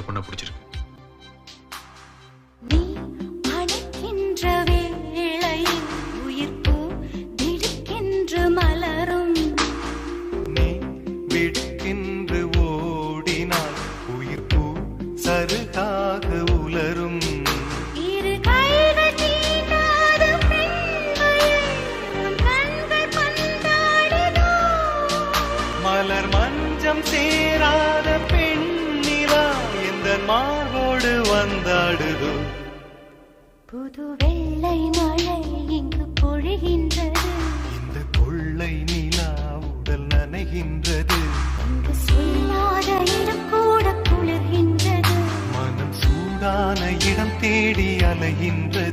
பொண்ணை பிடிச்சிருக்கு. நீ அணைக்கின்ற வேளையில் உயிர் பூ திடுக்கென்று மலரும். நீ விடுக்கென்று ஓடினால் உயிர் பூ சருகாக உலரும். இரு கைகள் தீண்டாத பெண்மையை உன் கண்கள் பந்தாடுதோ. மலர் மஞ்சம் சேராத பெண்ணிலா எந்த மார்போடு வந்தாடுதோ. புது வெள்ளை மழை இங்கு பொழிகின்றது. இந்த கொள்ளை நிலா உடல் நனைகின்றது. இங்கு சொல்லாத இடம் கூட குளிர்கின்றது. மனம் சூடான இடம் தேடி அலைகின்றது.